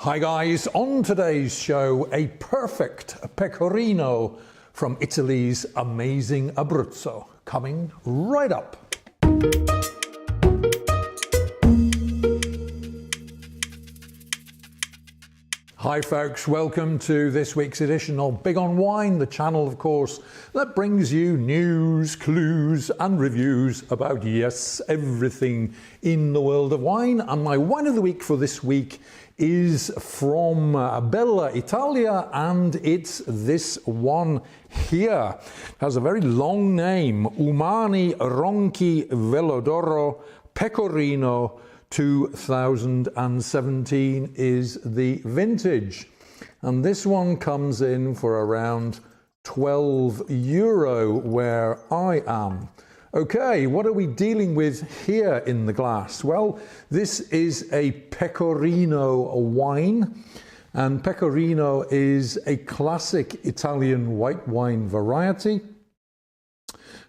Hi guys, on today's show, a perfect pecorino from Italy's amazing Abruzzo, coming right up. Hi folks, welcome to this week's edition of Big on Wine, the channel of course that brings you news, clues and reviews about, yes, everything in the world of wine. And my wine of the week for this week is from Bella Italia, and it's this one here. It has a very long name, Umani Ronchi Vellodoro Pecorino 2017 is the vintage, and this one comes in for around €12 where I am. Okay, what are we dealing with here in the glass? Well, this is a Pecorino wine, and Pecorino is a classic Italian white wine variety,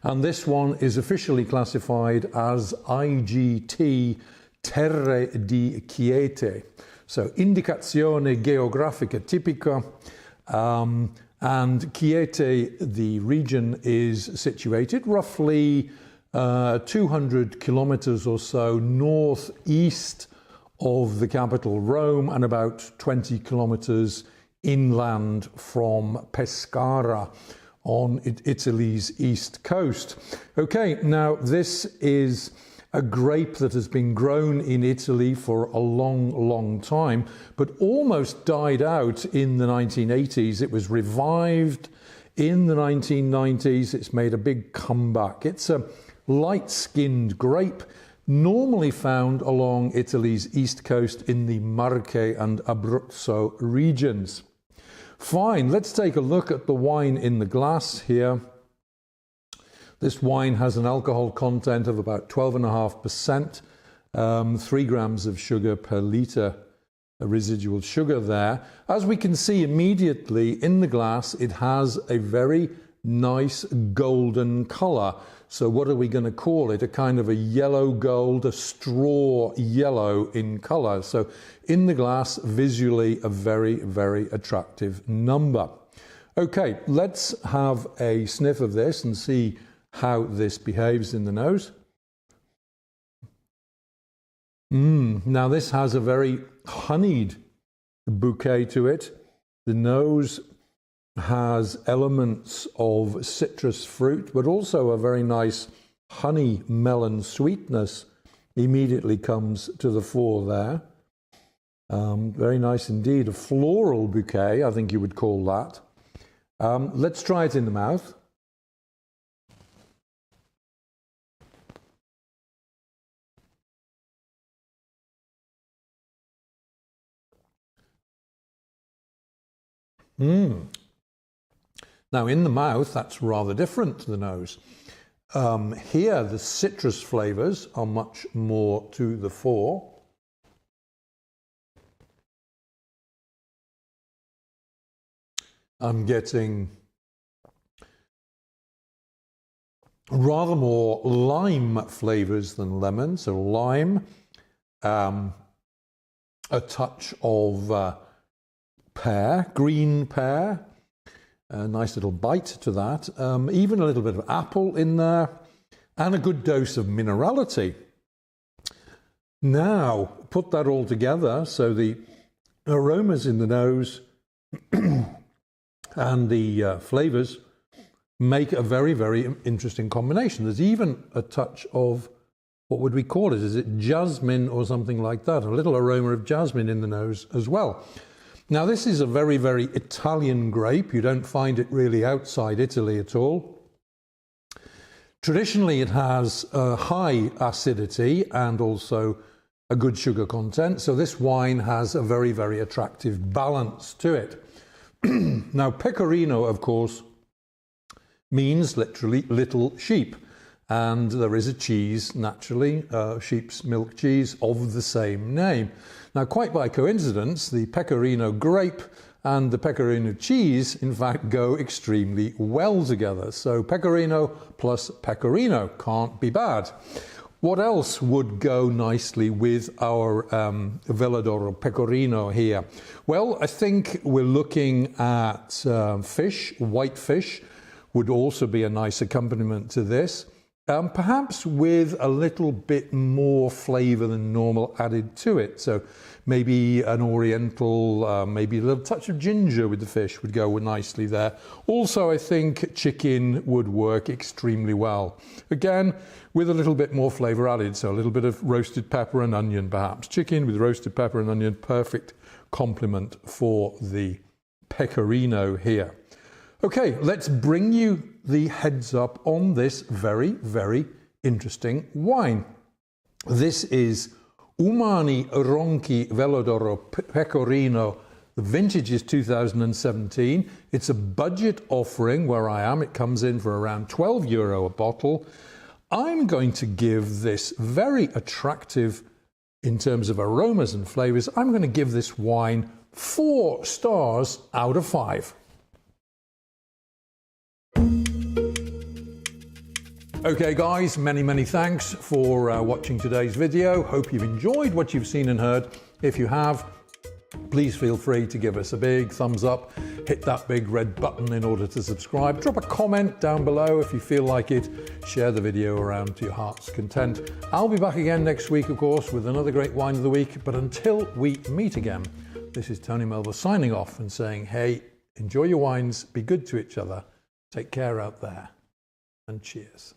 and this one is officially classified as IGT Terre di Chieti, so Indicazione Geografica Tipica, and Chieti, the region, is situated roughly 200 kilometers or so northeast of the capital Rome and about 20 kilometers inland from Pescara on Italy's east coast. Okay, now this is a grape that has been grown in Italy for a long time, but almost died out in the 1980s. It was revived in the 1990s. It's made a big comeback. It's a light-skinned grape, normally found along Italy's east coast in the Marche and Abruzzo regions. Fine, let's take a look at the wine in the glass here. This wine has an alcohol content of about 12.5%, 3 grams of sugar per litre, a residual sugar there. As we can see immediately in the glass, it has a very nice golden colour. So what are we going to call it? A kind of a yellow gold, a straw yellow in colour. So in the glass, visually, a very attractive number. Okay, let's have a sniff of this and see how this behaves in the nose. Now this has a very honeyed bouquet to it. The nose has elements of citrus fruit, but also a very nice honey melon sweetness immediately comes to the fore there. Very nice indeed, a floral bouquet, I think you would call that. Let's try it in the mouth. Now in the mouth, that's rather different to the nose. Here, the citrus flavours are much more to the fore. I'm getting rather more lime flavours than lemon, so lime, a touch of pear, green pear, a nice little bite to that, even a little bit of apple in there, and a good dose of minerality. Now, put that all together, so the aromas in the nose and the flavours make a very interesting combination. There's even a touch of, what would we call it? Is it jasmine or something like that? A little aroma of jasmine in the nose as well. Now this is a very Italian grape. You don't find it really outside Italy at all. Traditionally it has a high acidity and also a good sugar content, so this wine has a very attractive balance to it. Now pecorino, of course, means literally little sheep, and there is a cheese, naturally, sheep's milk cheese of the same name. Now, quite by coincidence, the pecorino grape and the pecorino cheese, in fact, go extremely well together. So pecorino plus pecorino can't be bad. What else would go nicely with our Vellodoro Pecorino here? Well, I think we're looking at fish. White fish would also be a nice accompaniment to this. Perhaps with a little bit more flavour than normal added to it. So maybe an oriental, maybe a little touch of ginger with the fish would go nicely there. Also, I think chicken would work extremely well. Again, with a little bit more flavour added. So a little bit of roasted pepper and onion perhaps. Chicken with roasted pepper and onion, perfect complement for the pecorino here. Okay, let's bring you the heads up on this very, very interesting wine. This is Umani Ronchi Vellodoro Pecorino. The vintage is 2017. It's a budget offering where I am. It comes in for around €12 a bottle. I'm going to give this very attractive in terms of aromas and flavours. I'm going to give this wine 4 stars out of 5. Okay guys, many thanks for watching today's video. Hope you've enjoyed what you've seen and heard. If you have, please feel free to give us a big thumbs up, hit that big red button in order to subscribe, drop a comment down below if you feel like it, share the video around to your heart's content. I'll be back again next week, of course, with another great wine of the week, but until we meet again, this is Tony Melville signing off and saying, hey, enjoy your wines, be good to each other, take care out there, and cheers.